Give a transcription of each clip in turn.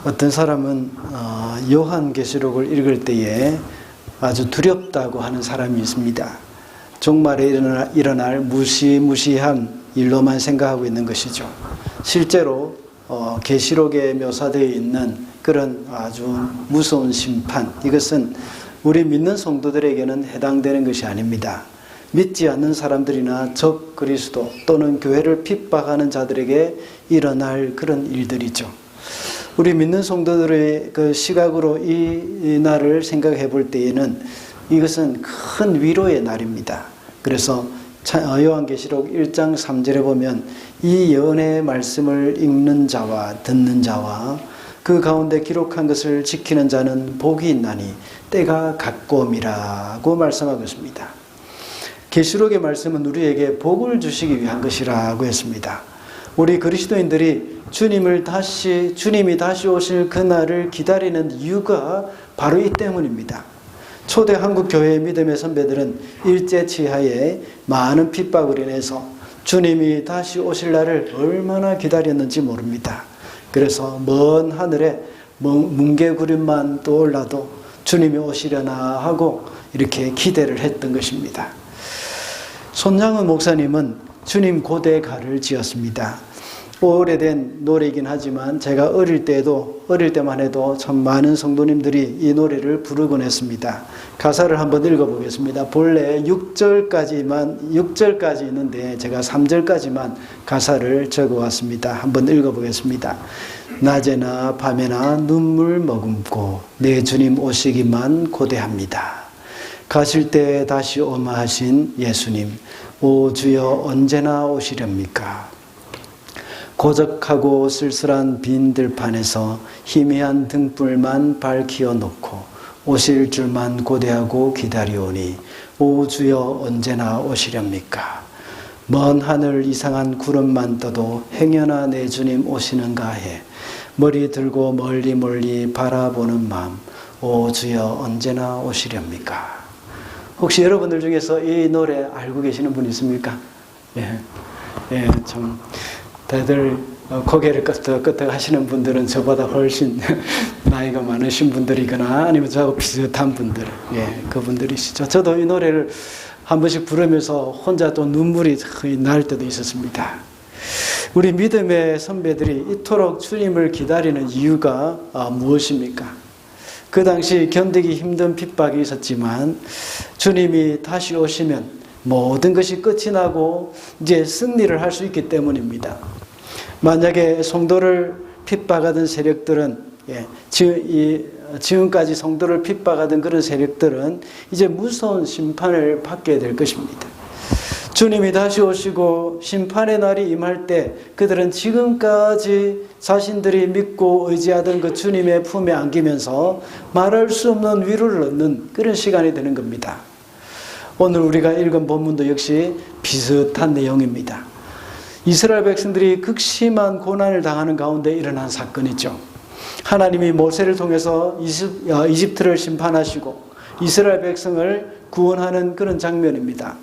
어떤 사람은 요한계시록을 읽을 때에 아주 두렵다고 하는 사람이 있습니다. 종말에 일어날 무시무시한 일로만 생각하고 있는 것이죠. 실제로 계시록에 묘사되어 있는 그런 아주 무서운 심판, 이것은 우리 믿는 성도들에게는 해당되는 것이 아닙니다. 믿지 않는 사람들이나 적 그리스도 또는 교회를 핍박하는 자들에게 일어날 그런 일들이죠. 우리 믿는 성도들의 그 시각으로 이 날을 생각해 볼 때에는 이것은 큰 위로의 날입니다. 그래서 요한계시록 1장 3절에 보면 이 예언의 말씀을 읽는 자와 듣는 자와 그 가운데 기록한 것을 지키는 자는 복이 있나니 때가 가까움이라고 말씀하고 있습니다. 계시록의 말씀은 우리에게 복을 주시기 위한 것이라고 했습니다. 우리 그리스도인들이 주님이 다시 오실 그날을 기다리는 이유가 바로 이 때문입니다. 초대 한국 교회의 믿음의 선배들은 일제치하에 많은 핍박을 인해서 주님이 다시 오실 날을 얼마나 기다렸는지 모릅니다. 그래서 먼 하늘에 뭉게구름만 떠올라도 주님이 오시려나 하고 이렇게 기대를 했던 것입니다. 손장은 목사님은 주님 고대 가를 지었습니다. 오래된 노래이긴 하지만 제가 어릴 때만 해도 참 많은 성도님들이 이 노래를 부르곤 했습니다. 가사를 한번 읽어보겠습니다. 본래 6절까지 있는데 제가 3절까지만 가사를 적어왔습니다. 한번 읽어보겠습니다. 낮에나 밤에나 눈물 머금고 내 주님 오시기만 고대합니다. 가실 때 다시 오마 하신 예수님, 오 주여 언제나 오시렵니까? 고적하고 쓸쓸한 빈 들판에서 희미한 등불만 밝히어 놓고 오실 줄만 고대하고 기다리오니 오 주여 언제나 오시렵니까? 먼 하늘 이상한 구름만 떠도 행여나 내 주님 오시는가 해 머리 들고 멀리 바라보는 마음 오 주여 언제나 오시렵니까? 혹시 여러분들 중에서 이 노래 알고 계시는 분 있습니까? 참 다들 고개를 끄덕끄덕 하시는 분들은 저보다 훨씬 나이가 많으신 분들이거나 아니면 저하고 비슷한 분들, 그분들이시죠. 저도 이 노래를 한 번씩 부르면서 혼자 또 눈물이 날 때도 있었습니다. 우리 믿음의 선배들이 이토록 주님을 기다리는 이유가 무엇입니까? 그 당시 견디기 힘든 핍박이 있었지만 주님이 다시 오시면 모든 것이 끝이 나고 이제 승리를 할 수 있기 때문입니다. 만약에 성도를 핍박하던 세력들은 지금까지 성도를 핍박하던 그런 세력들은 이제 무서운 심판을 받게 될 것입니다. 주님이 다시 오시고 심판의 날이 임할 때 그들은 지금까지 자신들이 믿고 의지하던 그 주님의 품에 안기면서 말할 수 없는 위로를 얻는 그런 시간이 되는 겁니다. 오늘 우리가 읽은 본문도 역시 비슷한 내용입니다. 이스라엘 백성들이 극심한 고난을 당하는 가운데 일어난 사건이죠. 하나님이 모세를 통해서 이집트를 심판하시고 이스라엘 백성을 구원하는 그런 장면입니다.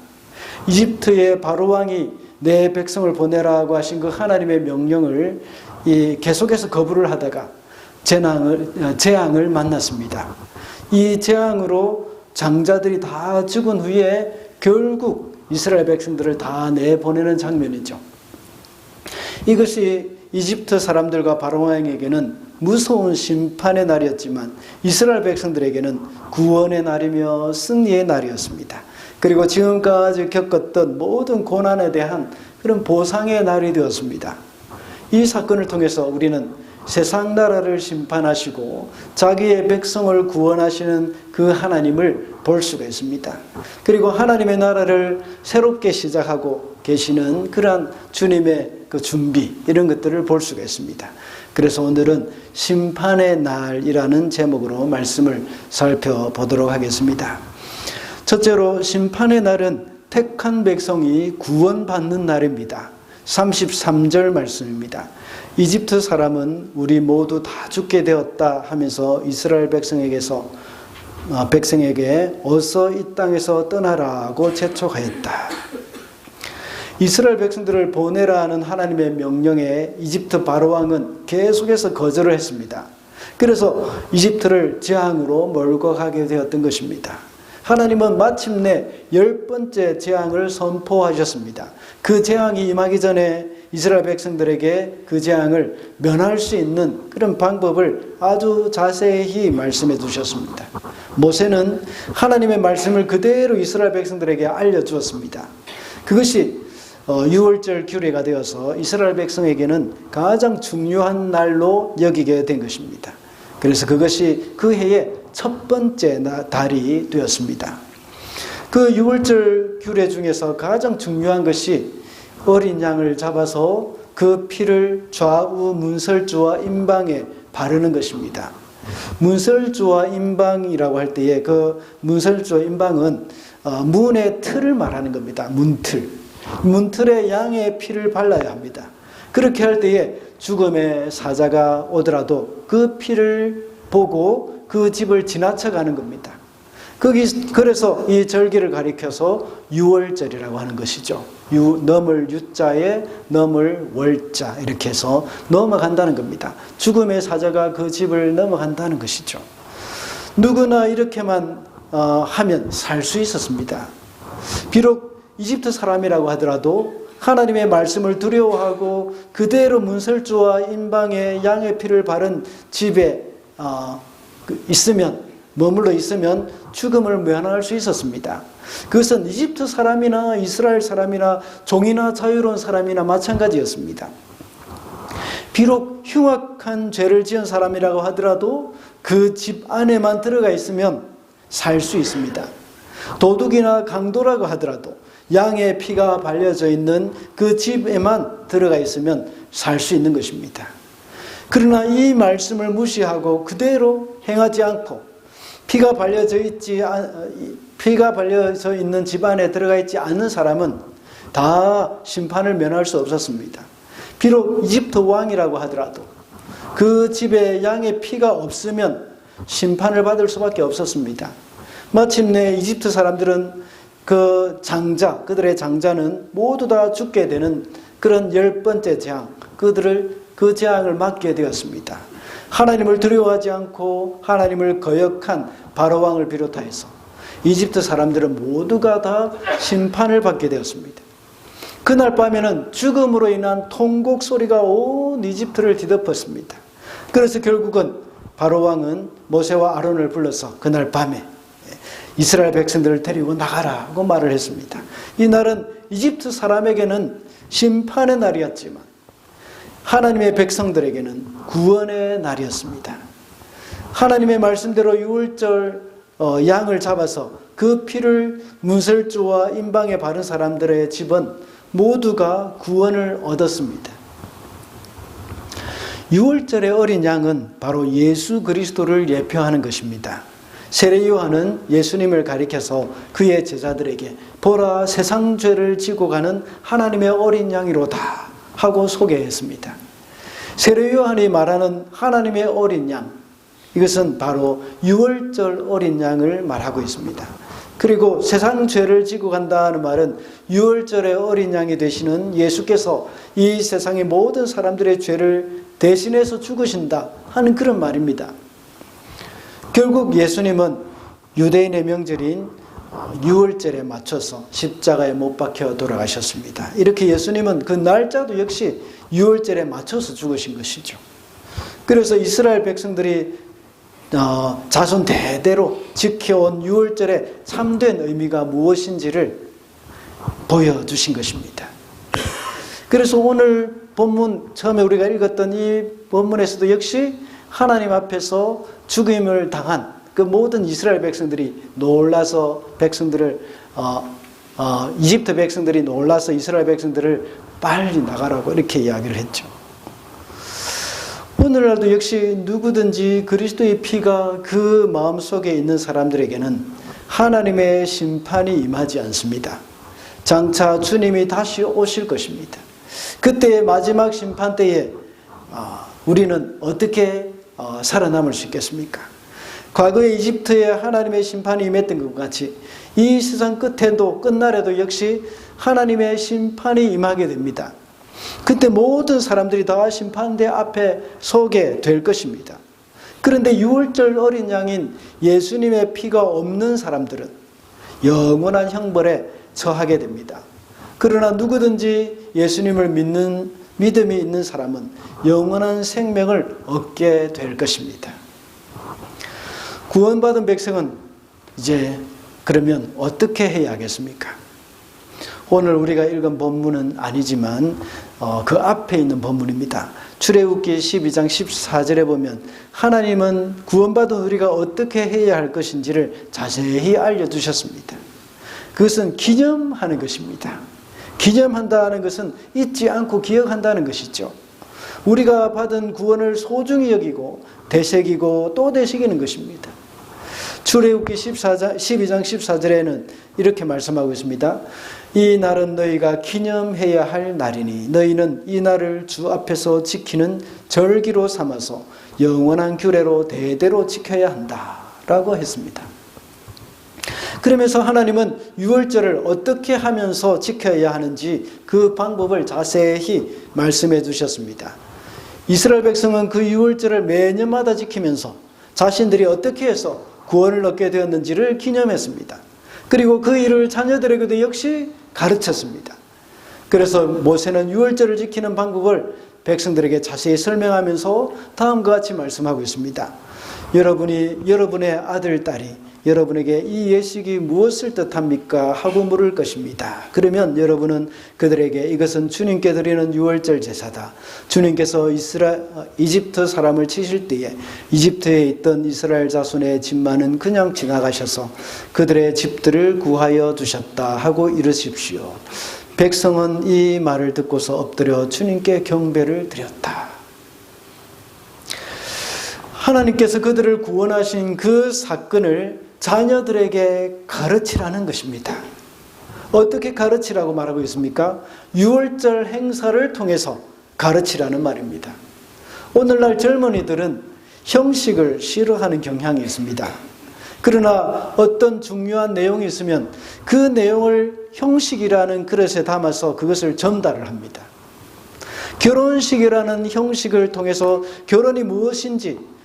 이집트의 바로왕이 내 백성을 보내라고 하신 그 하나님의 명령을 계속해서 거부를 하다가 재앙을 만났습니다. 이 재앙으로 장자들이 다 죽은 후에 결국 이스라엘 백성들을 다 내보내는 장면이죠. 이것이 이집트 사람들과 바로왕에게는 무서운 심판의 날이었지만 이스라엘 백성들에게는 구원의 날이며 승리의 날이었습니다. 그리고 지금까지 겪었던 모든 고난에 대한 그런 보상의 날이 되었습니다. 이 사건을 통해서 우리는 세상 나라를 심판하시고 자기의 백성을 구원하시는 그 하나님을 볼 수가 있습니다. 그리고 하나님의 나라를 새롭게 시작하고 계시는 그러한 주님의 그 준비, 이런 것들을 볼 수가 있습니다. 그래서 오늘은 심판의 날이라는 제목으로 말씀을 살펴보도록 하겠습니다. 첫째로 심판의 날은 택한 백성이 구원받는 날입니다. 33절 말씀입니다. 이집트 사람은 우리 모두 다 죽게 되었다 하면서 이스라엘 백성에게 어서 이 땅에서 떠나라고 재촉하였다. 이스라엘 백성들을 보내라 하는 하나님의 명령에 이집트 바로왕은 계속해서 거절을 했습니다. 그래서 이집트를 재앙으로 몰고 가게 되었던 것입니다. 하나님은 마침내 10번째 재앙을 선포하셨습니다. 그 재앙이 임하기 전에 이스라엘 백성들에게 그 재앙을 면할 수 있는 그런 방법을 아주 자세히 말씀해 주셨습니다. 모세는 하나님의 말씀을 그대로 이스라엘 백성들에게 알려주었습니다. 그것이 유월절 규례가 되어서 이스라엘 백성에게는 가장 중요한 날로 여기게 된 것입니다. 그래서 그것이 그 해의 첫 번째 달이 되었습니다. 그 유월절 규례 중에서 가장 중요한 것이 어린 양을 잡아서 그 피를 좌우 문설주와 임방에 바르는 것입니다. 문설주와 임방이라고 할 때에 그 문설주와 임방은 문의 틀을 말하는 겁니다. 문틀. 문틀에 양의 피를 발라야 합니다. 그렇게 할 때에 죽음의 사자가 오더라도 그 피를 보고 그 집을 지나쳐가는 겁니다. 그래서 이 절기를 가리켜서 유월절이라고 하는 것이죠. 넘을 유자에 넘을 월자 이렇게 해서 넘어간다는 겁니다. 죽음의 사자가 그 집을 넘어간다는 것이죠. 누구나 이렇게만 하면 살 수 있었습니다. 비록 이집트 사람이라고 하더라도 하나님의 말씀을 두려워하고 그대로 문설주와 임방에 양의 피를 바른 집에 머물러 있으면 죽음을 면할 수 있었습니다. 그것은 이집트 사람이나 이스라엘 사람이나 종이나 자유로운 사람이나 마찬가지였습니다. 비록 흉악한 죄를 지은 사람이라고 하더라도 그 집 안에만 들어가 있으면 살 수 있습니다. 도둑이나 강도라고 하더라도 양의 피가 발려져 있는 그 집에만 들어가 있으면 살 수 있는 것입니다. 그러나 이 말씀을 무시하고 그대로 행하지 않고 피가 발려져 있는 집안에 들어가 있지 않는 사람은 다 심판을 면할 수 없었습니다. 비록 이집트 왕이라고 하더라도 그 집에 양의 피가 없으면 심판을 받을 수밖에 없었습니다. 마침내 이집트 사람들은 그들의 장자는 모두 다 죽게 되는 그런 10번째 재앙, 그 재앙을 맞게 되었습니다. 하나님을 두려워하지 않고 하나님을 거역한 바로왕을 비롯하여서 이집트 사람들은 모두가 다 심판을 받게 되었습니다. 그날 밤에는 죽음으로 인한 통곡 소리가 온 이집트를 뒤덮었습니다. 그래서 결국은 바로왕은 모세와 아론을 불러서 그날 밤에 이스라엘 백성들을 데리고 나가라고 말을 했습니다. 이 날은 이집트 사람에게는 심판의 날이었지만 하나님의 백성들에게는 구원의 날이었습니다. 하나님의 말씀대로 유월절 양을 잡아서 그 피를 문설주와 임방에 바른 사람들의 집은 모두가 구원을 얻었습니다. 유월절의 어린 양은 바로 예수 그리스도를 예표하는 것입니다. 세례 요한은 예수님을 가리켜서 그의 제자들에게 보라 세상 죄를 지고 가는 하나님의 어린 양이로다 하고 소개했습니다. 세례 요한이 말하는 하나님의 어린 양, 이것은 바로 유월절 어린 양을 말하고 있습니다. 그리고 세상 죄를 지고 간다는 말은 유월절의 어린 양이 되시는 예수께서 이 세상의 모든 사람들의 죄를 대신해서 죽으신다 하는 그런 말입니다. 결국 예수님은 유대인의 명절인 유월절에 맞춰서 십자가에 못 박혀 돌아가셨습니다. 이렇게 예수님은 그 날짜도 역시 유월절에 맞춰서 죽으신 것이죠. 그래서 이스라엘 백성들이 자손 대대로 지켜온 유월절의 참된 의미가 무엇인지를 보여주신 것입니다. 그래서 오늘 본문 처음에 우리가 읽었던 이 본문에서도 역시 하나님 앞에서 죽임을 당한 그 모든 이스라엘 백성들이 놀라서 이집트 백성들이 놀라서 이스라엘 백성들을 빨리 나가라고 이렇게 이야기를 했죠. 오늘날도 역시 누구든지 그리스도의 피가 그 마음속에 있는 사람들에게는 하나님의 심판이 임하지 않습니다. 장차 주님이 다시 오실 것입니다. 그때의 마지막 심판 때에 우리는 어떻게 살아남을 수 있겠습니까? 과거에 이집트에 하나님의 심판이 임했던 것 같이 이 세상 끝날에도 역시 하나님의 심판이 임하게 됩니다. 그때 모든 사람들이 다 심판대 앞에 서게 될 것입니다. 그런데 유월절 어린 양인 예수님의 피가 없는 사람들은 영원한 형벌에 처하게 됩니다. 그러나 누구든지 예수님을 믿는 믿음이 있는 사람은 영원한 생명을 얻게 될 것입니다. 구원받은 백성은 이제 그러면 어떻게 해야 하겠습니까? 오늘 우리가 읽은 본문은 아니지만 그 앞에 있는 본문입니다. 출애굽기 12장 14절에 보면 하나님은 구원받은 우리가 어떻게 해야 할 것인지를 자세히 알려주셨습니다. 그것은 기념하는 것입니다. 기념한다는 것은 잊지 않고 기억한다는 것이죠. 우리가 받은 구원을 소중히 여기고 되새기고 또 되새기는 것입니다. 출애굽기 12장 14절에는 이렇게 말씀하고 있습니다. 이 날은 너희가 기념해야 할 날이니 너희는 이 날을 주 앞에서 지키는 절기로 삼아서 영원한 규례로 대대로 지켜야 한다 라고 했습니다. 그러면서 하나님은 유월절을 어떻게 하면서 지켜야 하는지 그 방법을 자세히 말씀해 주셨습니다. 이스라엘 백성은 그 유월절을 매년마다 지키면서 자신들이 어떻게 해서 구원을 얻게 되었는지를 기념했습니다. 그리고 그 일을 자녀들에게도 역시 가르쳤습니다. 그래서 모세는 유월절을 지키는 방법을 백성들에게 자세히 설명하면서 다음과 같이 말씀하고 있습니다. 여러분의 아들, 딸이 여러분에게 이 예식이 무엇을 뜻합니까? 하고 물을 것입니다. 그러면 여러분은 그들에게 이것은 주님께 드리는 유월절 제사다. 주님께서 이집트 사람을 치실 때에 이집트에 있던 이스라엘 자손의 집만은 그냥 지나가셔서 그들의 집들을 구하여 두셨다 하고 이르십시오. 백성은 이 말을 듣고서 엎드려 주님께 경배를 드렸다. 하나님께서 그들을 구원하신 그 사건을 자녀들에게 가르치라는 것입니다. 어떻게 가르치라고 말하고 있습니까? 유월절 행사를 통해서 가르치라는 말입니다. 오늘날 젊은이들은 형식을 싫어하는 경향이 있습니다. 그러나 어떤 중요한 내용이 있으면 그 내용을 형식이라는 그릇에 담아서 그것을 전달을 합니다. 결혼식이라는 형식을 통해서 결혼이 무엇인지,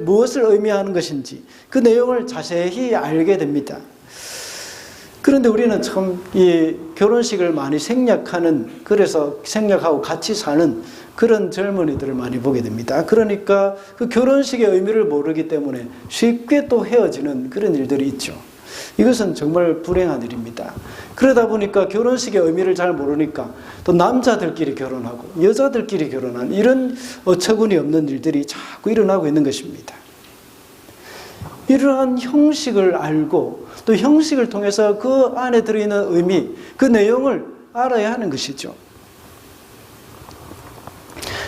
무엇을 의미하는 것인지 그 내용을 자세히 알게 됩니다. 그런데 우리는 참 이 결혼식을 많이 생략하는, 그래서 생략하고 같이 사는 그런 젊은이들을 많이 보게 됩니다. 그러니까 그 결혼식의 의미를 모르기 때문에 쉽게 또 헤어지는 그런 일들이 있죠. 이것은 정말 불행한 일입니다. 그러다 보니까 결혼식의 의미를 잘 모르니까 또 남자들끼리 결혼하고 여자들끼리 결혼하는 이런 어처구니 없는 일들이 자꾸 일어나고 있는 것입니다. 이러한 형식을 알고 또 형식을 통해서 그 안에 들어있는 의미, 그 내용을 알아야 하는 것이죠.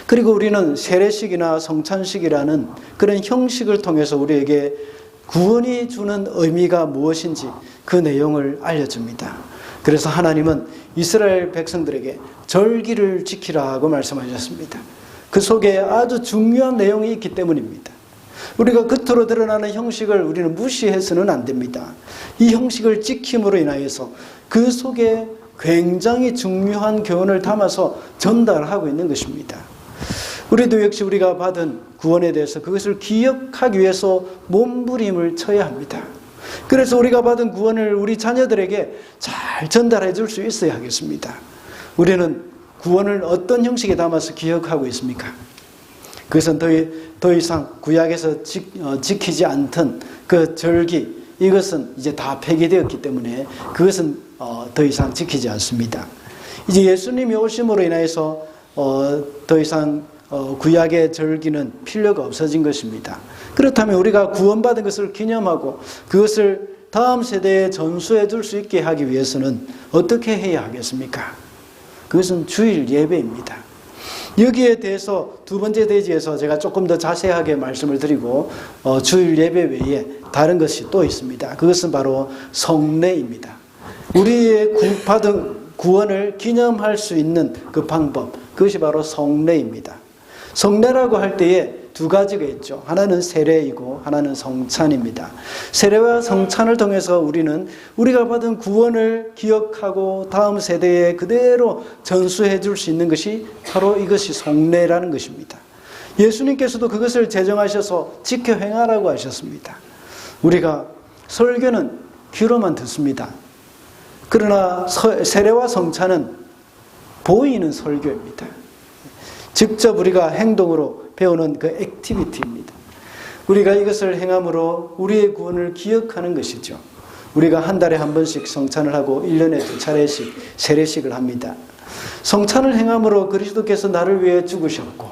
그리고 우리는 세례식이나 성찬식이라는 그런 형식을 통해서 우리에게 구원이 주는 의미가 무엇인지 그 내용을 알려줍니다. 그래서 하나님은 이스라엘 백성들에게 절기를 지키라고 말씀하셨습니다. 그 속에 아주 중요한 내용이 있기 때문입니다. 우리가 겉으로 드러나는 형식을 우리는 무시해서는 안 됩니다. 이 형식을 지킴으로 인하여서 그 속에 굉장히 중요한 교훈을 담아서 전달하고 있는 것입니다. 우리도 역시 우리가 받은 구원에 대해서 그것을 기억하기 위해서 몸부림을 쳐야 합니다. 그래서 우리가 받은 구원을 우리 자녀들에게 잘 전달해 줄 수 있어야 하겠습니다. 우리는 구원을 어떤 형식에 담아서 기억하고 있습니까? 그것은 더 이상 구약에서 지키지 않던 그 절기, 이것은 이제 다 폐기되었기 때문에 그것은 더 이상 지키지 않습니다. 이제 예수님이 오심으로 인해서 더 이상 구약의 절기는 필요가 없어진 것입니다. 그렇다면 우리가 구원받은 것을 기념하고 그것을 다음 세대에 전수해 줄 수 있게 하기 위해서는 어떻게 해야 하겠습니까? 그것은 주일 예배입니다. 여기에 대해서 두 번째 대지에서 제가 조금 더 자세하게 말씀을 드리고 주일 예배 외에 다른 것이 또 있습니다. 그것은 바로 성례입니다. 우리의 받은 구원을 기념할 수 있는 그 방법, 그것이 바로 성례입니다. 성례라고 할 때에 두 가지가 있죠. 하나는 세례이고 하나는 성찬입니다. 세례와 성찬을 통해서 우리는 우리가 받은 구원을 기억하고 다음 세대에 그대로 전수해 줄 수 있는 것이 바로 이것이 성례라는 것입니다. 예수님께서도 그것을 제정하셔서 지켜 행하라고 하셨습니다. 우리가 설교는 귀로만 듣습니다. 그러나 세례와 성찬은 보이는 설교입니다. 직접 우리가 행동으로 배우는 그 액티비티입니다. 우리가 이것을 행함으로 우리의 구원을 기억하는 것이죠. 우리가 한 달에 한 번씩 성찬을 하고 1년에 2차례씩 세례식을 합니다. 성찬을 행함으로 그리스도께서 나를 위해 죽으셨고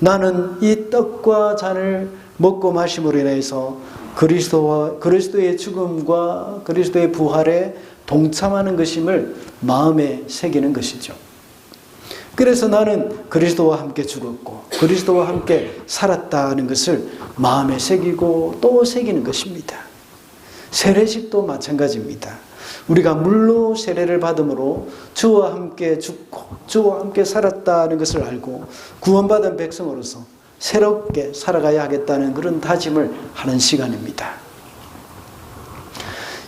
나는 이 떡과 잔을 먹고 마심으로 인해서 그리스도의 죽음과 그리스도의 부활에 동참하는 것임을 마음에 새기는 것이죠. 그래서 나는 그리스도와 함께 죽었고 그리스도와 함께 살았다는 것을 마음에 새기고 또 새기는 것입니다. 세례식도 마찬가지입니다. 우리가 물로 세례를 받음으로 주와 함께 죽고 주와 함께 살았다는 것을 알고 구원받은 백성으로서 새롭게 살아가야 하겠다는 그런 다짐을 하는 시간입니다.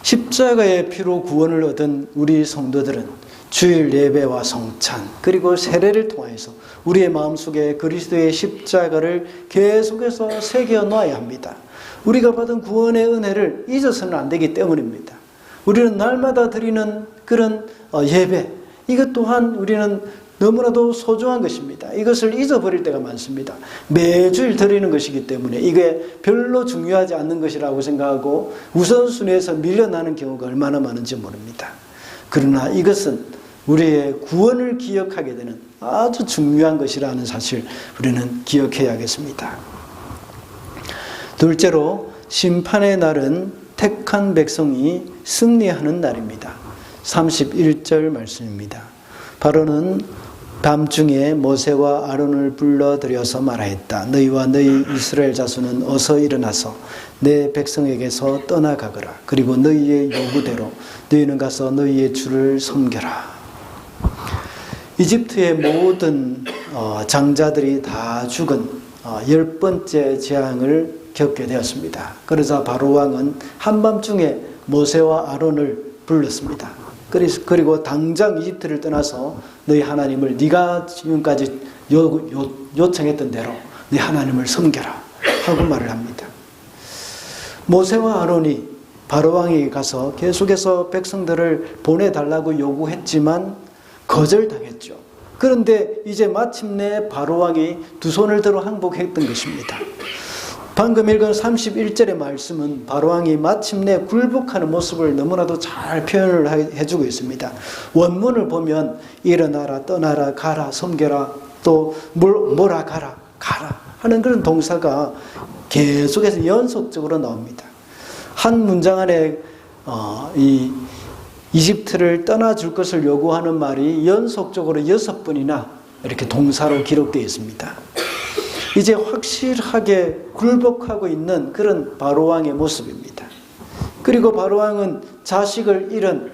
십자가의 피로 구원을 얻은 우리 성도들은 주일 예배와 성찬 그리고 세례를 통해서 우리의 마음속에 그리스도의 십자가를 계속해서 새겨놔야 합니다. 우리가 받은 구원의 은혜를 잊어서는 안 되기 때문입니다. 우리는 날마다 드리는 그런 예배, 이것 또한 우리는 너무나도 소중한 것입니다. 이것을 잊어버릴 때가 많습니다. 매주일 드리는 것이기 때문에 이게 별로 중요하지 않는 것이라고 생각하고 우선순위에서 밀려나는 경우가 얼마나 많은지 모릅니다. 그러나 이것은 우리의 구원을 기억하게 되는 아주 중요한 것이라는 사실 우리는 기억해야겠습니다. 둘째로 심판의 날은 택한 백성이 승리하는 날입니다. 31절 말씀입니다. 바로는 밤중에 모세와 아론을 불러들여서 말하였다. 너희와 너희 이스라엘 자손은 어서 일어나서 내 백성에게서 떠나가거라. 그리고 너희의 요구대로 너희는 가서 너희의 주를 섬겨라. 이집트의 모든 장자들이 다 죽은 10번째 재앙을 겪게 되었습니다. 그러자 바로왕은 한밤중에 모세와 아론을 불렀습니다. 그리고 당장 이집트를 떠나서 너희 하나님을 네가 지금까지 요청했던 대로 네 하나님을 섬겨라 하고 말을 합니다. 모세와 아론이 바로왕에게 가서 계속해서 백성들을 보내달라고 요구했지만 거절당했죠. 그런데 이제 마침내 바로왕이 두 손을 들어 항복했던 것입니다. 방금 읽은 31절의 말씀은 바로왕이 마침내 굴복하는 모습을 너무나도 잘 표현을 해주고 있습니다. 원문을 보면 일어나라, 떠나라, 가라, 섬겨라, 또 몰아가라, 가라 하는 그런 동사가 계속해서 연속적으로 나옵니다. 한 문장 안에 이 이집트를 떠나줄 것을 요구하는 말이 연속적으로 6번이나 이렇게 동사로 기록되어 있습니다. 이제 확실하게 굴복하고 있는 그런 바로왕의 모습입니다. 그리고 바로왕은 자식을 잃은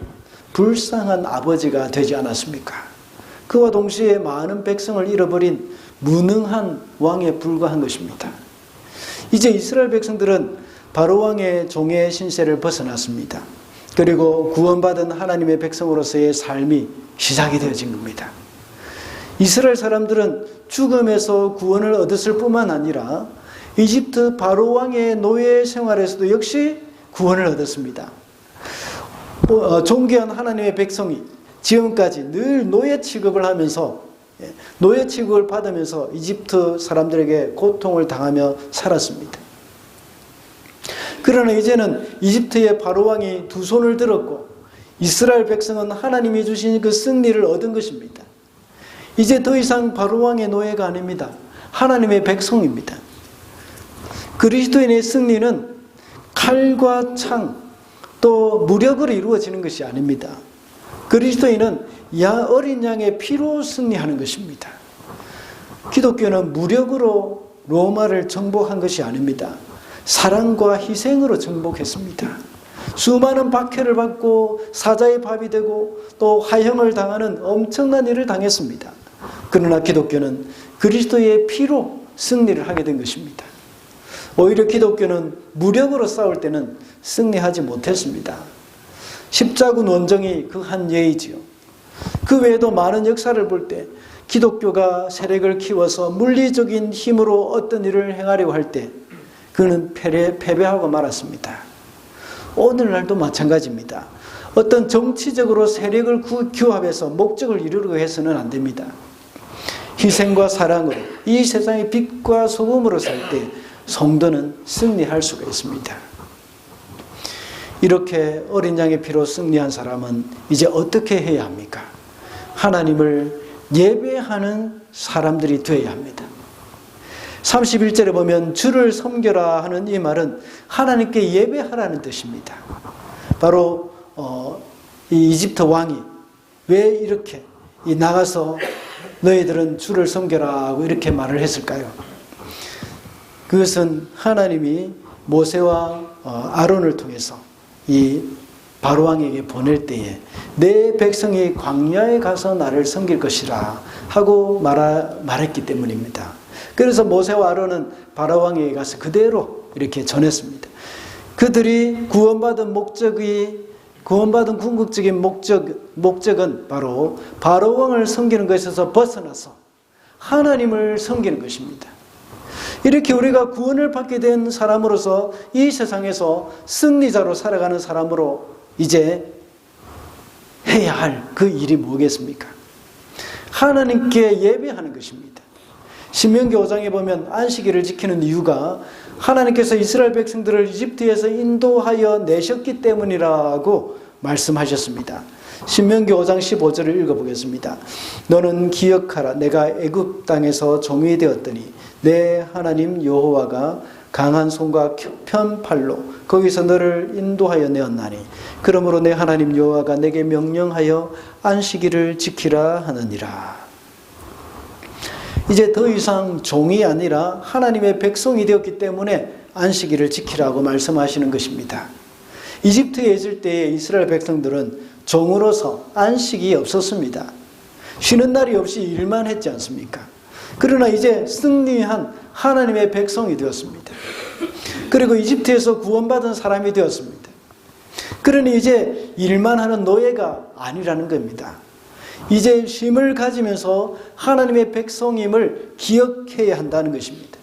불쌍한 아버지가 되지 않았습니까? 그와 동시에 많은 백성을 잃어버린 무능한 왕에 불과한 것입니다. 이제 이스라엘 백성들은 바로왕의 종의 신세를 벗어났습니다. 그리고 구원받은 하나님의 백성으로서의 삶이 시작이 되어진 겁니다. 이스라엘 사람들은 죽음에서 구원을 얻었을 뿐만 아니라 이집트 바로왕의 노예 생활에서도 역시 구원을 얻었습니다. 존귀한 하나님의 백성이 지금까지 늘 노예 취급을 하면서 노예 취급을 받으면서 이집트 사람들에게 고통을 당하며 살았습니다. 그러나 이제는 이집트의 바로왕이 두 손을 들었고 이스라엘 백성은 하나님이 주신 그 승리를 얻은 것입니다. 이제 더 이상 바로왕의 노예가 아닙니다. 하나님의 백성입니다. 그리스도인의 승리는 칼과 창 또 무력으로 이루어지는 것이 아닙니다. 그리스도인은 어린 양의 피로 승리하는 것입니다. 기독교는 무력으로 로마를 정복한 것이 아닙니다. 사랑과 희생으로 정복했습니다. 수많은 박해를 받고 사자의 밥이 되고 또 화형을 당하는 엄청난 일을 당했습니다. 그러나 기독교는 그리스도의 피로 승리를 하게 된 것입니다. 오히려 기독교는 무력으로 싸울 때는 승리하지 못했습니다. 십자군 원정이 그 한 예이지요. 그 외에도 많은 역사를 볼 때 기독교가 세력을 키워서 물리적인 힘으로 어떤 일을 행하려고 할 때 그는 패배하고 말았습니다. 오늘날도 마찬가지입니다. 어떤 정치적으로 세력을 규합해서 목적을 이루려고 해서는 안 됩니다. 희생과 사랑으로 이 세상의 빛과 소금으로 살 때 성도는 승리할 수가 있습니다. 이렇게 어린 양의 피로 승리한 사람은 이제 어떻게 해야 합니까? 하나님을 예배하는 사람들이 되어야 합니다. 31절에 보면 주를 섬겨라 하는 이 말은 하나님께 예배하라는 뜻입니다. 바로 이 이집트 왕이 왜 이렇게 나가서 너희들은 주를 섬겨라 하고 이렇게 말을 했을까요? 그것은 하나님이 모세와 아론을 통해서 이 바로왕에게 보낼 때에 내 백성이 광야에 가서 나를 섬길 것이라 하고 말했기 때문입니다. 그래서 모세와 아론은 바로왕에게 가서 그대로 이렇게 전했습니다. 그들이 구원받은 궁극적인 목적은 바로 바로왕을 섬기는 것에서 벗어나서 하나님을 섬기는 것입니다. 이렇게 우리가 구원을 받게 된 사람으로서 이 세상에서 승리자로 살아가는 사람으로 이제 해야 할 그 일이 뭐겠습니까? 하나님께 예배하는 것입니다. 신명기 5장에 보면 안식일을 지키는 이유가 하나님께서 이스라엘 백성들을 이집트에서 인도하여 내셨기 때문이라고 말씀하셨습니다. 신명기 5장 15절을 읽어보겠습니다. 너는 기억하라. 내가 애굽 땅에서 종이 되었더니 내 하나님 여호와가 강한 손과 편 팔로 거기서 너를 인도하여 내었나니 그러므로 내 하나님 여호와가 내게 명령하여 안식일을 지키라 하느니라. 이제 더 이상 종이 아니라 하나님의 백성이 되었기 때문에 안식일을 지키라고 말씀하시는 것입니다. 이집트에 있을 때에 이스라엘 백성들은 종으로서 안식이 없었습니다. 쉬는 날이 없이 일만 했지 않습니까? 그러나 이제 승리한 하나님의 백성이 되었습니다. 그리고 이집트에서 구원받은 사람이 되었습니다. 그러니 이제 일만 하는 노예가 아니라는 겁니다. 이제 쉼을 가지면서 하나님의 백성임을 기억해야 한다는 것입니다.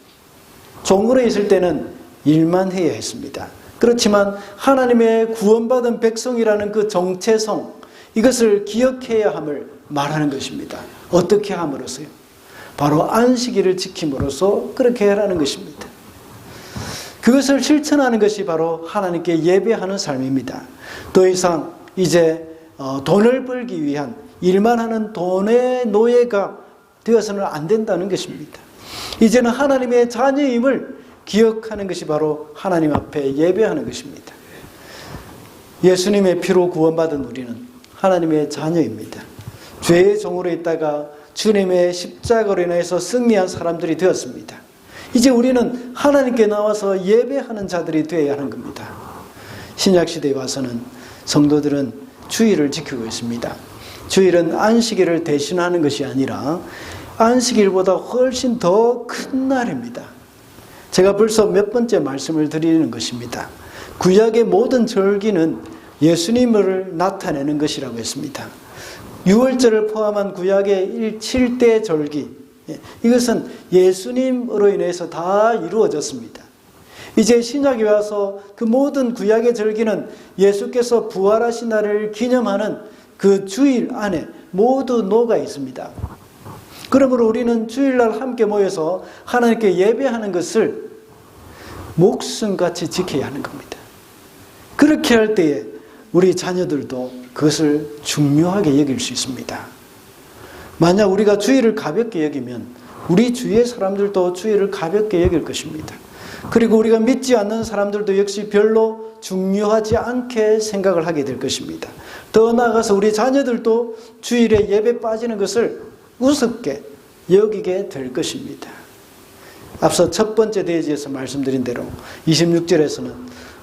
종으로 있을 때는 일만 해야 했습니다. 그렇지만 하나님의 구원받은 백성이라는 그 정체성, 이것을 기억해야 함을 말하는 것입니다. 어떻게 함으로써요? 바로 안식일을 지킴으로써 그렇게 하라는 것입니다. 그것을 실천하는 것이 바로 하나님께 예배하는 삶입니다. 더 이상 이제 돈을 벌기 위한 일만 하는 돈의 노예가 되어서는 안 된다는 것입니다. 이제는 하나님의 자녀임을 기억하는 것이 바로 하나님 앞에 예배하는 것입니다. 예수님의 피로 구원받은 우리는 하나님의 자녀입니다. 죄의 종으로 있다가 주님의 십자가로 인해서 승리한 사람들이 되었습니다. 이제 우리는 하나님께 나와서 예배하는 자들이 되어야 하는 겁니다. 신약시대에 와서는 성도들은 주일을 지키고 있습니다. 주일은 안식일을 대신하는 것이 아니라 안식일보다 훨씬 더 큰 날입니다. 제가 벌써 몇 번째 말씀을 드리는 것입니다. 구약의 모든 절기는 예수님을 나타내는 것이라고 했습니다. 유월절을 포함한 구약의 7대 절기, 이것은 예수님으로 인해서 다 이루어졌습니다. 이제 신약에 와서 그 모든 구약의 절기는 예수께서 부활하신 날을 기념하는 그 주일 안에 모두 녹아 있습니다. 그러므로 우리는 주일날 함께 모여서 하나님께 예배하는 것을 목숨같이 지켜야 하는 겁니다. 그렇게 할 때에 우리 자녀들도 그것을 중요하게 여길 수 있습니다. 만약 우리가 주일을 가볍게 여기면 우리 주위의 사람들도 주일을 가볍게 여길 것입니다. 그리고 우리가 믿지 않는 사람들도 역시 별로 중요하지 않게 생각을 하게 될 것입니다. 더 나아가서 우리 자녀들도 주일에 예배 빠지는 것을 우습게 여기게 될 것입니다. 앞서 첫 번째 대지에서 말씀드린 대로 26절에서는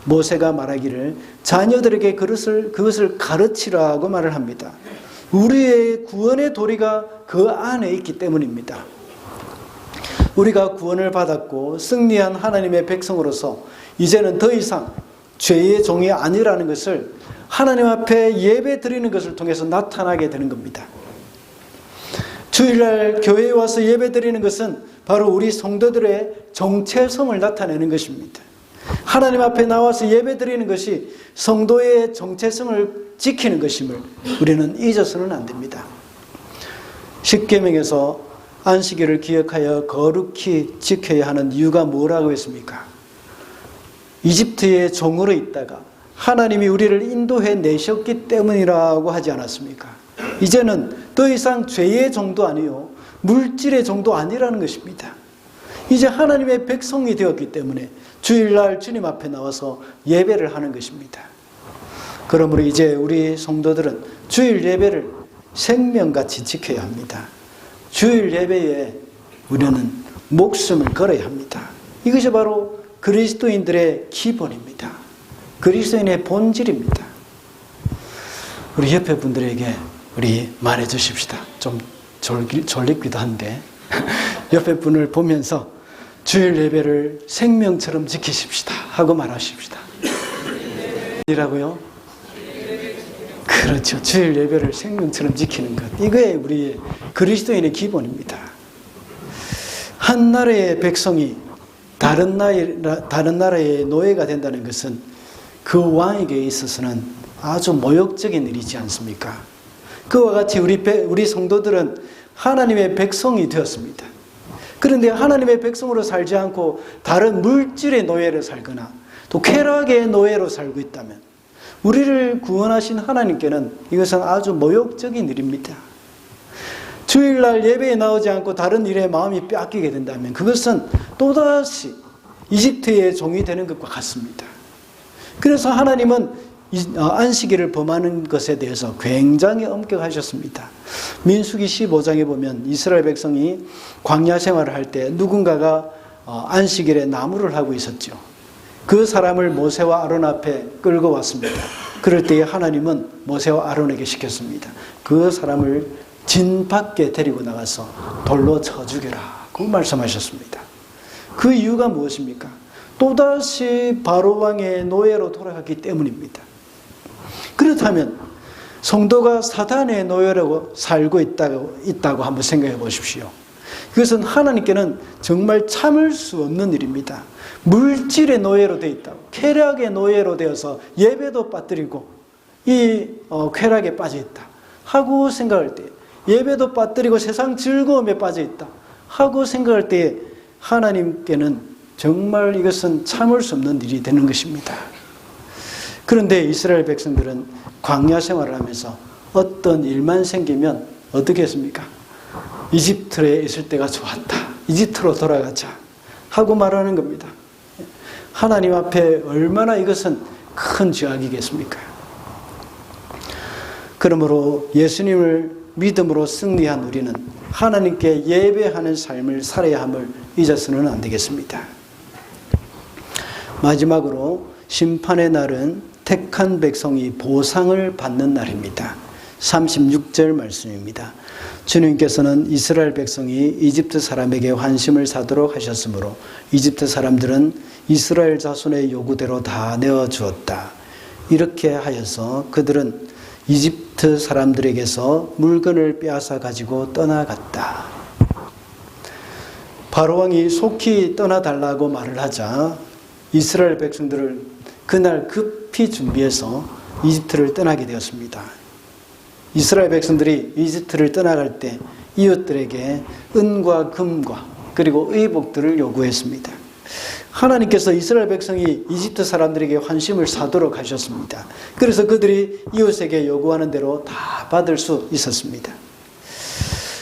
모세가 말하기를 자녀들에게 그것을 가르치라고 말을 합니다. 우리의 구원의 도리가 그 안에 있기 때문입니다. 우리가 구원을 받았고 승리한 하나님의 백성으로서 이제는 더 이상 죄의 종이 아니라는 것을 하나님 앞에 예배 드리는 것을 통해서 나타나게 되는 겁니다. 주일날 교회에 와서 예배 드리는 것은 바로 우리 성도들의 정체성을 나타내는 것입니다. 하나님 앞에 나와서 예배 드리는 것이 성도의 정체성을 지키는 것임을 우리는 잊어서는 안 됩니다. 십계명에서 안식일을 기억하여 거룩히 지켜야 하는 이유가 뭐라고 했습니까? 이집트의 종으로 있다가 하나님이 우리를 인도해 내셨기 때문이라고 하지 않았습니까? 이제는 더 이상 죄의 종도 아니요 물질의 종도 아니라는 것입니다. 이제 하나님의 백성이 되었기 때문에 주일날 주님 앞에 나와서 예배를 하는 것입니다. 그러므로 이제 우리 성도들은 주일 예배를 생명같이 지켜야 합니다. 주일 예배에 우리는 목숨을 걸어야 합니다. 이것이 바로 그리스도인들의 기본입니다. 그리스도인의 본질입니다. 우리 옆에 분들에게 우리 말해 주십시다. 좀 졸립기도 한데 옆에 분을 보면서 주일 예배를 생명처럼 지키십시다 하고 말하십시다. 이라고요? 그렇죠. 주일 예배를 생명처럼 지키는 것. 이거에 우리 그리스도인의 기본입니다. 한 나라의 백성이 다른 나라의 노예가 된다는 것은 그 왕에게 있어서는 아주 모욕적인 일이지 않습니까? 그와 같이 우리 성도들은 하나님의 백성이 되었습니다. 그런데 하나님의 백성으로 살지 않고 다른 물질의 노예로 살거나 또 쾌락의 노예로 살고 있다면 우리를 구원하신 하나님께는 이것은 아주 모욕적인 일입니다. 주일날 예배에 나오지 않고 다른 일에 마음이 뺏기게 된다면 그것은 또다시 이집트의 종이 되는 것과 같습니다. 그래서 하나님은 안식일을 범하는 것에 대해서 굉장히 엄격하셨습니다. 민수기 15장에 보면 이스라엘 백성이 광야 생활을 할 때 누군가가 안식일에 나무를 하고 있었죠. 그 사람을 모세와 아론 앞에 끌고 왔습니다. 그럴 때에 하나님은 모세와 아론에게 시켰습니다. 그 사람을 진 밖에 데리고 나가서 돌로 쳐 죽여라고 말씀하셨습니다. 그 이유가 무엇입니까? 또다시 바로 왕의 노예로 돌아갔기 때문입니다. 그렇다면 성도가 사단의 노예라고 살고 있다고 한번 생각해 보십시오. 그것은 하나님께는 정말 참을 수 없는 일입니다. 물질의 노예로 되어 있다고, 쾌락의 노예로 되어서 예배도 빠뜨리고 이 쾌락에 빠져 있다 하고 생각할 때, 예배도 빠뜨리고 세상 즐거움에 빠져 있다 하고 생각할 때 하나님께는 정말 이것은 참을 수 없는 일이 되는 것입니다. 그런데 이스라엘 백성들은 광야 생활을 하면서 어떤 일만 생기면 어떻게 했습니까? 이집트에 있을 때가 좋았다. 이집트로 돌아가자 하고 말하는 겁니다. 하나님 앞에 얼마나 이것은 큰 죄악이겠습니까? 그러므로 예수님을 믿음으로 승리한 우리는 하나님께 예배하는 삶을 살아야 함을 잊어서는 안 되겠습니다. 마지막으로 심판의 날은 택한 백성이 보상을 받는 날입니다. 36절 말씀입니다. 주님께서는 이스라엘 백성이 이집트 사람에게 환심을 사도록 하셨으므로 이집트 사람들은 이스라엘 자손의 요구대로 다 내어주었다. 이렇게 하여서 그들은 이집트 사람들에게서 물건을 빼앗아 가지고 떠나갔다. 바로왕이 속히 떠나달라고 말을 하자 이스라엘 백성들을 그날 급히 준비해서 이집트를 떠나게 되었습니다. 이스라엘 백성들이 이집트를 떠나갈 때 이웃들에게 은과 금과 그리고 의복들을 요구했습니다. 하나님께서 이스라엘 백성이 이집트 사람들에게 환심을 사도록 하셨습니다. 그래서 그들이 이웃에게 요구하는 대로 다 받을 수 있었습니다.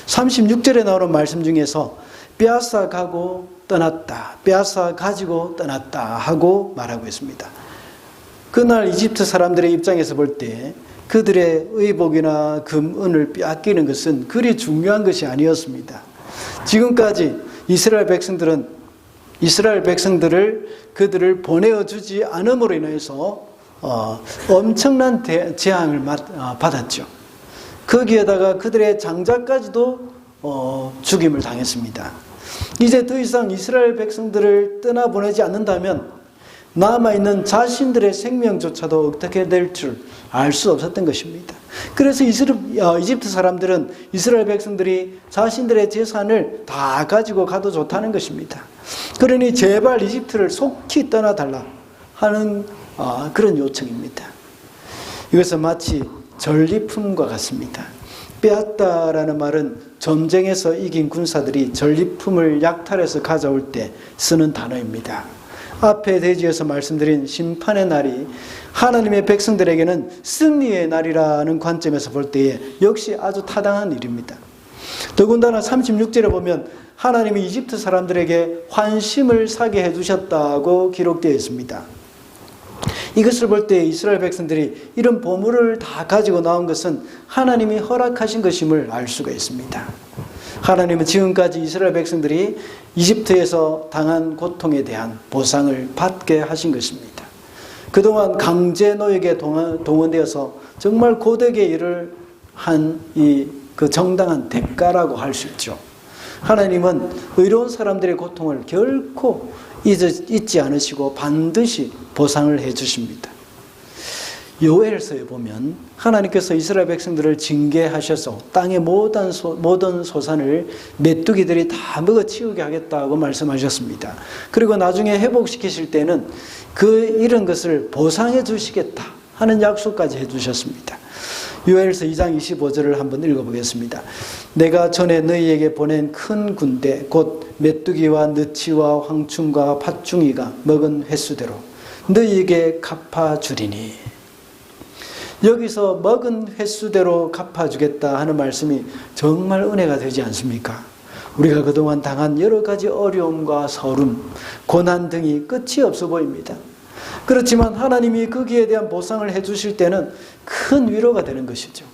36절에 나오는 말씀 중에서 빼앗아 가고 떠났다, 빼앗아 가지고 떠났다 하고 말하고 있습니다. 그날 이집트 사람들의 입장에서 볼 때 그들의 의복이나 금, 은을 빼앗기는 것은 그리 중요한 것이 아니었습니다. 지금까지 이스라엘 백성들을 그들을 보내어주지 않음으로 인해서 엄청난 재앙을 받았죠. 거기에다가 그들의 장자까지도 죽임을 당했습니다. 이제 더 이상 이스라엘 백성들을 떠나보내지 않는다면 남아있는 자신들의 생명조차도 어떻게 될 줄 알 수 없었던 것입니다. 그래서 이집트 사람들은 이스라엘 백성들이 자신들의 재산을 다 가지고 가도 좋다는 것입니다. 그러니 제발 이집트를 속히 떠나달라 하는 그런 요청입니다. 이것은 마치 전리품과 같습니다. 빼앗다라는 말은 전쟁에서 이긴 군사들이 전리품을 약탈해서 가져올 때 쓰는 단어입니다. 앞에 대지에서 말씀드린 심판의 날이 하나님의 백성들에게는 승리의 날이라는 관점에서 볼 때에 역시 아주 타당한 일입니다. 더군다나 36절에 보면 하나님이 이집트 사람들에게 환심을 사게 해주셨다고 기록되어 있습니다. 이것을 볼 때 이스라엘 백성들이 이런 보물을 다 가지고 나온 것은 하나님이 허락하신 것임을 알 수가 있습니다. 하나님은 지금까지 이스라엘 백성들이 이집트에서 당한 고통에 대한 보상을 받게 하신 것입니다. 그동안 강제 노역에 동원되어서 정말 고되게 일을 한 그 정당한 대가라고 할 수 있죠. 하나님은 의로운 사람들의 고통을 결코 잊지 않으시고 반드시 보상을 해 주십니다. 요엘서에 보면 하나님께서 이스라엘 백성들을 징계하셔서 땅의 모든 소산을 메뚜기들이 다 먹어치우게 하겠다고 말씀하셨습니다. 그리고 나중에 회복시키실 때는 이런 것을 보상해 주시겠다 하는 약속까지 해 주셨습니다. 요엘서 2장 25절을 한번 읽어보겠습니다. 내가 전에 너희에게 보낸 큰 군대 곧 메뚜기와 느치와 황충과 팥중이가 먹은 횟수대로 너희에게 갚아주리니. 여기서 먹은 횟수대로 갚아주겠다 하는 말씀이 정말 은혜가 되지 않습니까? 우리가 그동안 당한 여러 가지 어려움과 서름, 고난 등이 끝이 없어 보입니다. 그렇지만 하나님이 거기에 대한 보상을 해주실 때는 큰 위로가 되는 것이죠.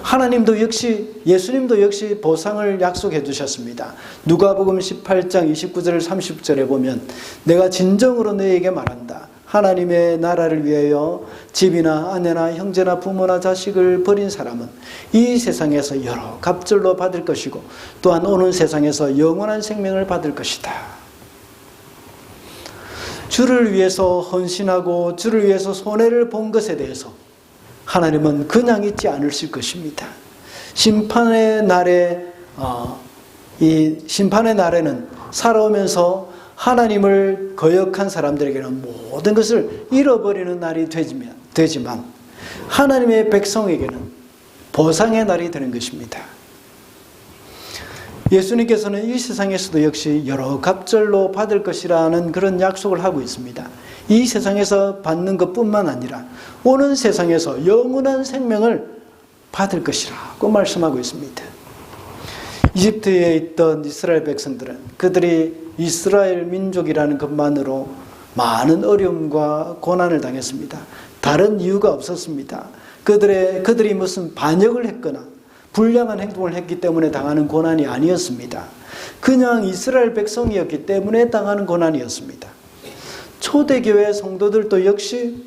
하나님도 역시, 예수님도 역시 보상을 약속해 주셨습니다. 누가복음 18장 29절 30절에 보면 내가 진정으로 너희에게 말한다. 하나님의 나라를 위하여 집이나 아내나 형제나 부모나 자식을 버린 사람은 이 세상에서 여러 갑절로 받을 것이고 또한 오는 세상에서 영원한 생명을 받을 것이다. 주를 위해서 헌신하고 주를 위해서 손해를 본 것에 대해서 하나님은 그냥 잊지 않으실 것입니다. 심판의 날에는 살아오면서 하나님을 거역한 사람들에게는 모든 것을 잃어버리는 날이 되지만 하나님의 백성에게는 보상의 날이 되는 것입니다. 예수님께서는 이 세상에서도 역시 여러 갑절로 받을 것이라는 그런 약속을 하고 있습니다. 이 세상에서 받는 것뿐만 아니라 오는 세상에서 영원한 생명을 받을 것이라고 말씀하고 있습니다. 이집트에 있던 이스라엘 백성들은 그들이 이스라엘 민족이라는 것만으로 많은 어려움과 고난을 당했습니다. 다른 이유가 없었습니다. 그들이 무슨 반역을 했거나 불량한 행동을 했기 때문에 당하는 고난이 아니었습니다. 그냥 이스라엘 백성이었기 때문에 당하는 고난이었습니다. 초대교회 성도들도 역시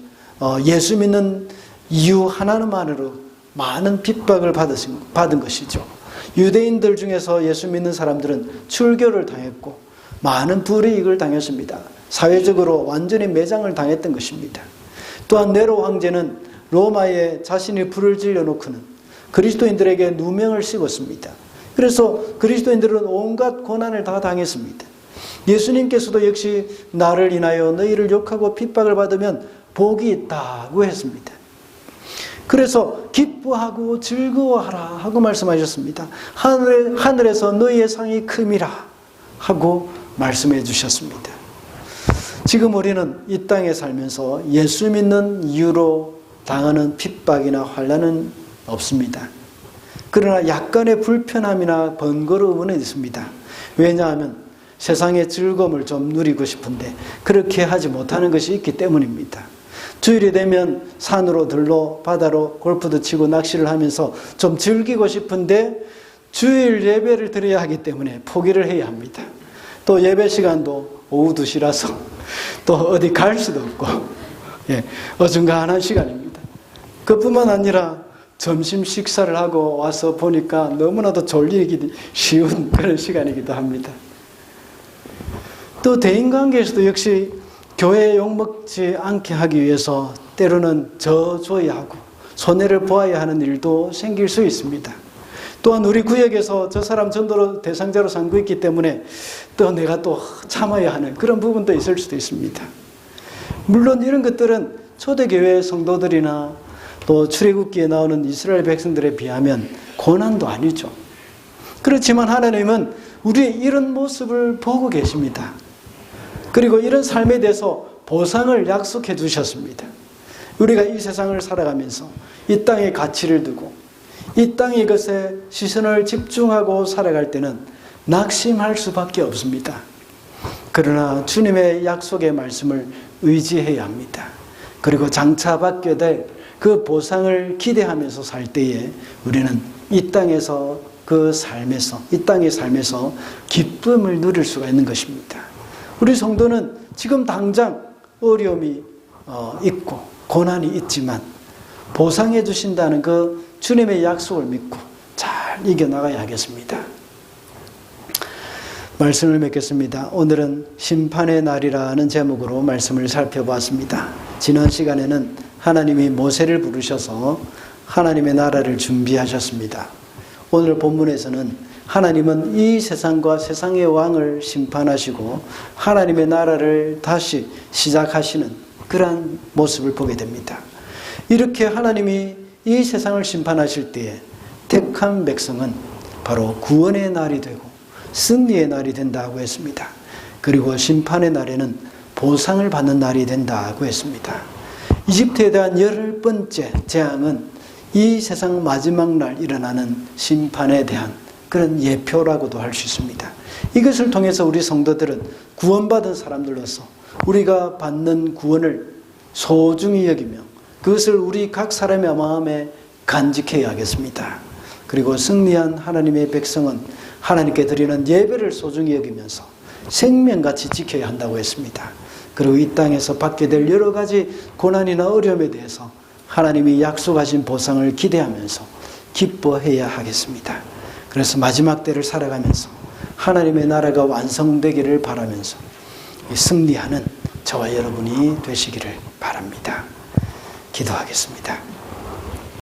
예수 믿는 이유 하나만으로 많은 핍박을 받은 것이죠. 유대인들 중에서 예수 믿는 사람들은 출교를 당했고 많은 불이익을 당했습니다. 사회적으로 완전히 매장을 당했던 것입니다. 또한 네로 황제는 로마에 자신이 불을 질러놓고는 그리스도인들에게 누명을 씌웠습니다. 그래서 그리스도인들은 온갖 고난을 다 당했습니다. 예수님께서도 역시 나를 인하여 너희를 욕하고 핍박을 받으면 복이 있다고 했습니다. 그래서 기뻐하고 즐거워하라 하고 말씀하셨습니다. 하늘에서 너희의 상이 큼이라 하고 말씀해 주셨습니다. 지금 우리는 이 땅에 살면서 예수 믿는 이유로 당하는 핍박이나 환난은 없습니다. 그러나 약간의 불편함이나 번거로움은 있습니다. 왜냐하면 세상의 즐거움을 좀 누리고 싶은데 그렇게 하지 못하는 것이 있기 때문입니다. 주일이 되면 산으로 들러 바다로 골프도 치고 낚시를 하면서 좀 즐기고 싶은데 주일 예배를 드려야 하기 때문에 포기를 해야 합니다. 또 예배 시간도 오후 2시라서 또 어디 갈 수도 없고 어중간한 시간입니다. 그뿐만 아니라 점심 식사를 하고 와서 보니까 너무나도 졸리기 쉬운 그런 시간이기도 합니다. 또 대인관계에서도 역시 교회에 욕먹지 않게 하기 위해서 때로는 져줘야 하고 손해를 보아야 하는 일도 생길 수 있습니다. 또한 우리 구역에서 저 사람 전도로 대상자로 삼고 있기 때문에 또 내가 또 참아야 하는 그런 부분도 있을 수도 있습니다. 물론 이런 것들은 초대교회 성도들이나 또 출애굽기에 나오는 이스라엘 백성들에 비하면 고난도 아니죠. 그렇지만 하나님은 우리의 이런 모습을 보고 계십니다. 그리고 이런 삶에 대해서 보상을 약속해 주셨습니다. 우리가 이 세상을 살아가면서 이 땅에 가치를 두고 이 땅의 것에 시선을 집중하고 살아갈 때는 낙심할 수밖에 없습니다. 그러나 주님의 약속의 말씀을 의지해야 합니다. 그리고 장차 받게 될 그 보상을 기대하면서 살 때에 우리는 이 땅에서 그 삶에서, 이 땅의 삶에서 기쁨을 누릴 수가 있는 것입니다. 우리 성도는 지금 당장 어려움이 있고 고난이 있지만 보상해 주신다는 그 주님의 약속을 믿고 잘 이겨나가야 하겠습니다. 말씀을 맺겠습니다. 오늘은 심판의 날이라는 제목으로 말씀을 살펴보았습니다. 지난 시간에는 하나님이 모세를 부르셔서 하나님의 나라를 준비하셨습니다. 오늘 본문에서는 하나님은 이 세상과 세상의 왕을 심판하시고 하나님의 나라를 다시 시작하시는 그러한 모습을 보게 됩니다. 이렇게 하나님이 이 세상을 심판하실 때에 택한 백성은 바로 구원의 날이 되고 승리의 날이 된다고 했습니다. 그리고 심판의 날에는 보상을 받는 날이 된다고 했습니다. 이집트에 대한 10번째 재앙은 이 세상 마지막 날 일어나는 심판에 대한 그런 예표라고도 할 수 있습니다. 이것을 통해서 우리 성도들은 구원받은 사람들로서 우리가 받는 구원을 소중히 여기며 그것을 우리 각 사람의 마음에 간직해야 하겠습니다. 그리고 승리한 하나님의 백성은 하나님께 드리는 예배를 소중히 여기면서 생명같이 지켜야 한다고 했습니다. 그리고 이 땅에서 받게 될 여러 가지 고난이나 어려움에 대해서 하나님이 약속하신 보상을 기대하면서 기뻐해야 하겠습니다. 그래서 마지막 때를 살아가면서 하나님의 나라가 완성되기를 바라면서 승리하는 저와 여러분이 되시기를 바랍니다. 기도하겠습니다.